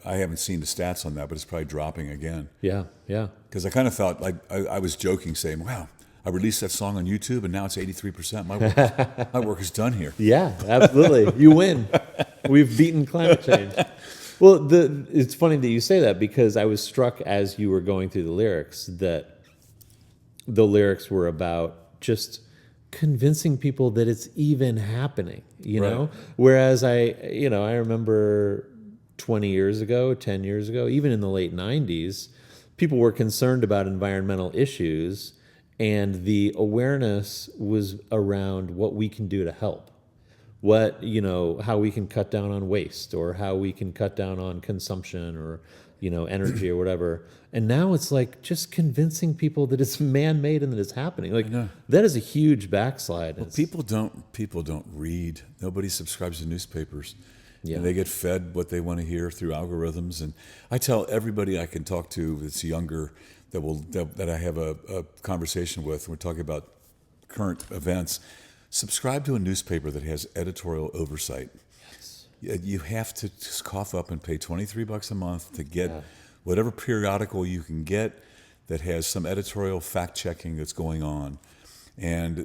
haven't seen the stats on that, but it's probably dropping again. Yeah. Because I kind of thought, I was joking, saying, "Wow, I released that song on YouTube, and now it's 83%. My work is done here." Yeah, absolutely. You win. We've beaten climate change. Well, it's funny that you say that, because I was struck as you were going through the lyrics that the lyrics were about just convincing people that it's even happening, Right. Whereas I remember 20 years ago, 10 years ago, even in the late 90s, people were concerned about environmental issues, and the awareness was around what we can do to help. How we can cut down on waste, or how we can cut down on consumption, or, energy or whatever. And now it's like just convincing people that it's man-made and that it's happening. Like, that is a huge backslide. Well, people don't read. Nobody subscribes to newspapers. Yeah. And they get fed what they want to hear through algorithms. And I tell everybody I can talk to that's younger that I have a conversation with, we're talking about current events, subscribe to a newspaper that has editorial oversight. Yes. You have to just cough up and pay $23 a month to get whatever periodical you can get that has some editorial fact-checking that's going on. And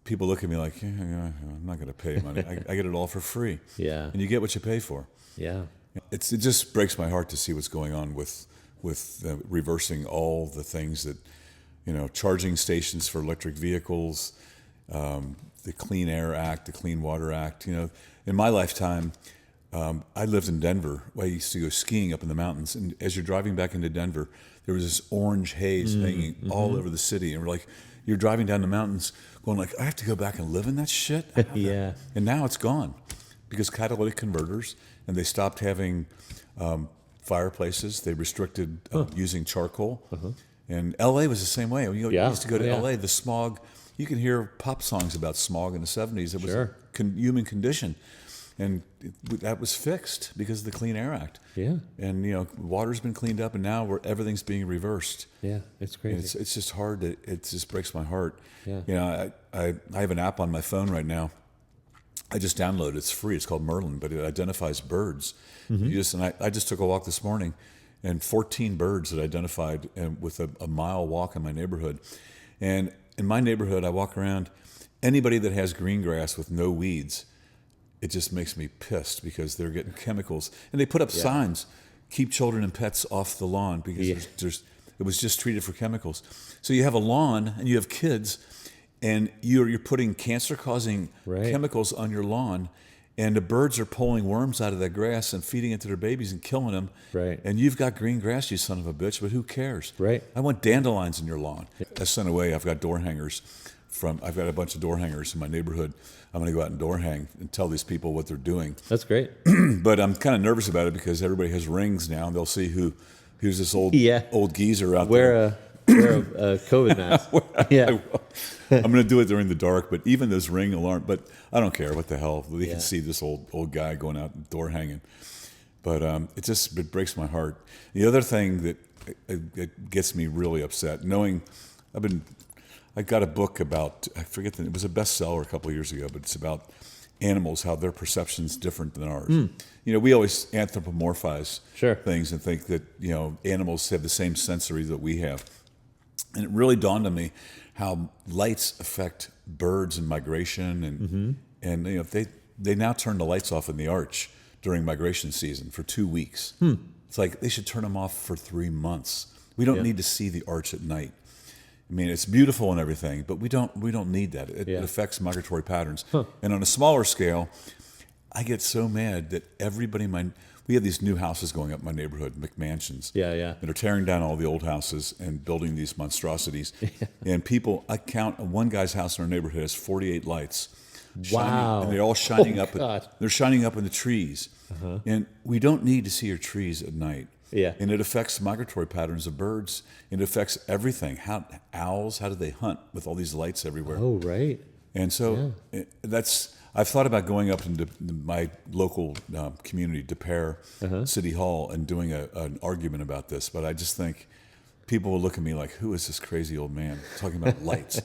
people look at me like, I'm not going to pay money. I get it all for free. Yeah. And you get what you pay for. Yeah. It just breaks my heart to see what's going on with reversing all the things that, charging stations for electric vehicles, the Clean Air Act, the Clean Water Act. In my lifetime, I lived in Denver. I used to go skiing up in the mountains. And as you're driving back into Denver, there was this orange haze hanging all over the city. And we're like, you're driving down the mountains going like, I have to go back and live in that shit? Yeah. And now it's gone because catalytic converters, and they stopped having fireplaces. They restricted using charcoal. And L.A. was the same way. When you used to go to L.A., the smog, you can hear pop songs about smog in the 70s. It was a human condition. And that was fixed because of the Clean Air Act. Yeah. And, water's been cleaned up, and now everything's being reversed. Yeah, it's crazy. It's just hard. It just breaks my heart. Yeah. I have an app on my phone right now. I just downloaded it. It's free. It's called Merlin, but it identifies birds. I just took a walk this morning, and 14 birds that identified with a mile walk in my neighborhood. And in my neighborhood, I walk around. Anybody that has green grass with no weeds, it just makes me pissed because they're getting chemicals. And they put up signs, keep children and pets off the lawn because it was just treated for chemicals. So you have a lawn and you have kids, and you're putting cancer-causing chemicals on your lawn, and the birds are pulling worms out of that grass and feeding it to their babies and killing them. Right. And you've got green grass, you son of a bitch, but who cares? Right. I want dandelions in your lawn. I sent away, I've got door hangers I've got a bunch of door hangers in my neighborhood. I'm going to go out and door hang and tell these people what they're doing. That's great. But I'm kind of nervous about it because everybody has rings now, and they'll see who's this old geezer out there. Wear a COVID mask. Yeah. I'm going to do it during the dark, but even this ring alarm, but I don't care. What the hell? They can see this old guy going out and door hanging. But it breaks my heart. The other thing that it gets me really upset, knowing I got a book about, I forget it was a bestseller a couple of years ago, but it's about animals, how their perception's different than ours. We always anthropomorphize things and think that, animals have the same sensory that we have. And it really dawned on me how lights affect birds and migration. And they now turn the lights off in the arch during migration season for 2 weeks. It's like they should turn them off for 3 months. We don't need to see the arch at night. I mean, it's beautiful and everything, but we don't need that. It affects migratory patterns. And on a smaller scale, I get so mad that we have these new houses going up in my neighborhood, McMansions. That are tearing down all the old houses and building these monstrosities. And I count one guy's house in our neighborhood has 48 lights. Wow. And they're all shining up. God. They're shining up in the trees. And we don't need to see your trees at night. And it affects migratory patterns of birds. It affects everything. Owls, how do they hunt with all these lights everywhere? Oh, right. And so I've thought about going up into my local community, De Pere City Hall, and doing an argument about this. But I just think people will look at me like, who is this crazy old man talking about lights?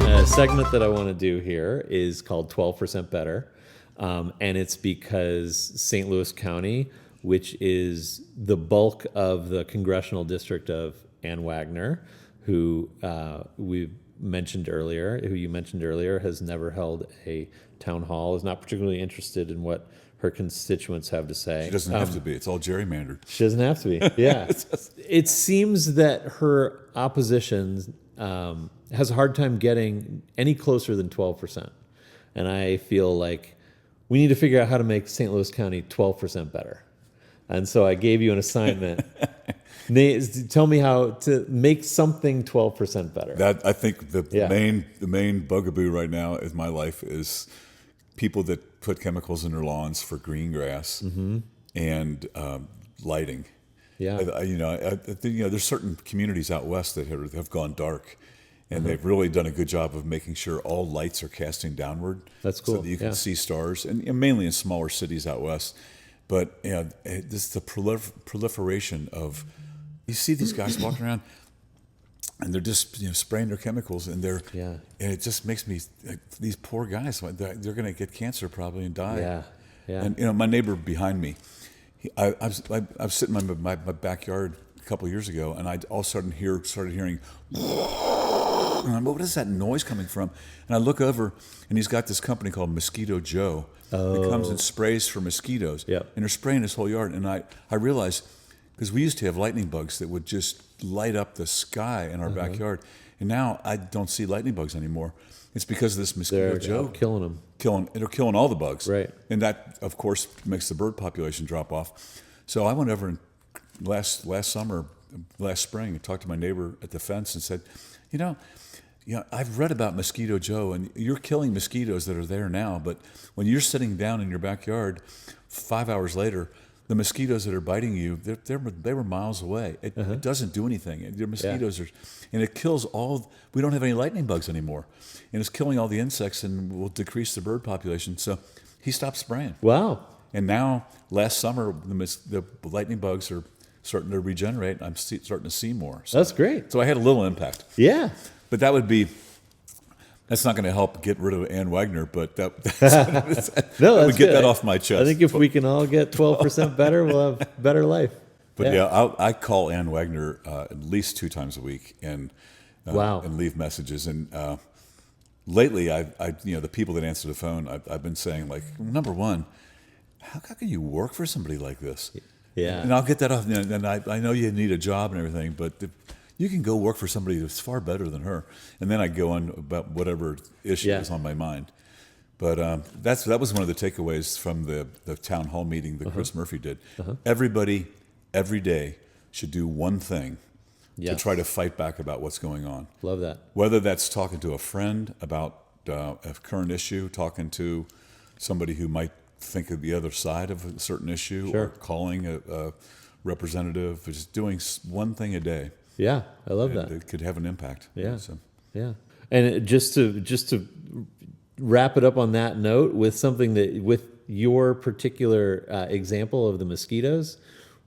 A segment that I want to do here is called 12% Better. And it's because St. Louis County, which is the bulk of the congressional district of Ann Wagner, who you mentioned earlier, has never held a town hall, is not particularly interested in what her constituents have to say. She doesn't have to be. It's all gerrymandered. She doesn't have to be, yeah. It seems that her opposition has a hard time getting any closer than 12%. And I feel like we need to figure out how to make St. Louis County 12% better. And so I gave you an assignment. Tell me how to make something 12% better. That I think the main bugaboo right now in my life is people that put chemicals in their lawns for green grass and lighting. There's certain communities out west that have gone dark. And they've really done a good job of making sure all lights are casting downward. That's cool. So that you can see stars, and mainly in smaller cities out west. But this the proliferation of, you see these guys walking around, and they're just spraying their chemicals, and and it just makes me these poor guys, they're going to get cancer probably and die. And my neighbor behind me, I was sitting in my backyard a couple of years ago, and I all of a sudden started hearing. And I'm, what is that noise coming from? And I look over, and he's got this company called Mosquito Joe that comes and sprays for mosquitoes. And they're spraying his whole yard. And I realized, because we used to have lightning bugs that would just light up the sky in our backyard. And now I don't see lightning bugs anymore. It's because of this Mosquito Joe. Killing them. They're killing all the bugs. Right. And that, of course, makes the bird population drop off. So I went over and last spring, and talked to my neighbor at the fence and said, I've read about Mosquito Joe, and you're killing mosquitoes that are there now, but when you're sitting down in your backyard 5 hours later, the mosquitoes that are biting you, they were miles away. It doesn't do anything. Your mosquitoes and it kills we don't have any lightning bugs anymore. And it's killing all the insects and will decrease the bird population. So he stopped spraying. Wow. And now, last summer, the lightning bugs are starting to regenerate. I'm starting to see more. So, that's great. So I had a little impact. Yeah. But that's not going to help get rid of Ann Wagner, but that would get that off my chest. I think if we can all get 12% better, we'll have a better life. But I call Ann Wagner at least 2 times a week and leave messages. And lately, the people that answer the phone, I've been saying, like, number one, how can you work for somebody like this? Yeah. And I'll get that off. And I know you need a job and everything, but you can go work for somebody that's far better than her. And then I go on about whatever issue Yeah. is on my mind. But that was one of the takeaways from the town hall meeting that Chris Murphy did. Everybody, every day, should do one thing to Yes. try to fight back about what's going on. Love that. Whether that's talking to a friend about a current issue, talking to somebody who might think of the other side of a certain issue, Sure. or calling a representative, or just doing one thing a day. Yeah, I love that. It could have an impact. Yeah. So, Yeah. And just to wrap it up on that note with something that with your particular example of the mosquitoes,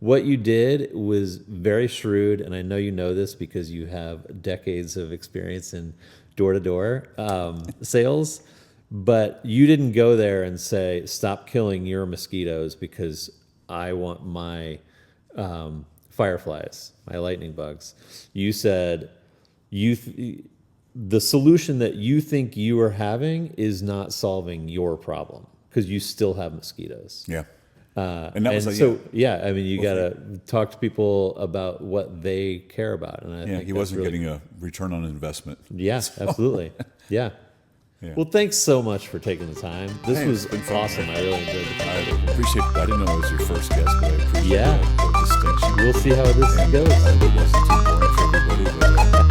what you did was very shrewd, and I know you know this because you have decades of experience in door-to-door sales, but you didn't go there and say, stop killing your mosquitoes because I want my fireflies, my lightning bugs. You said, the solution that you think you are having is not solving your problem because you still have mosquitoes. yeah. And that was like, so, yeah, I mean, you got to talk to people about what they care about. And I think he that's wasn't really, getting a return on investment. Yeah, absolutely. Yeah. Yeah. Well, thanks so much for taking the time. This Hey, was it's been fun. awesome. I really enjoyed the I time. appreciate I didn't know it was your first guest, but I appreciate Yeah. the distinction. We'll see how this And goes. I hope it wasn't too boring for everybody, but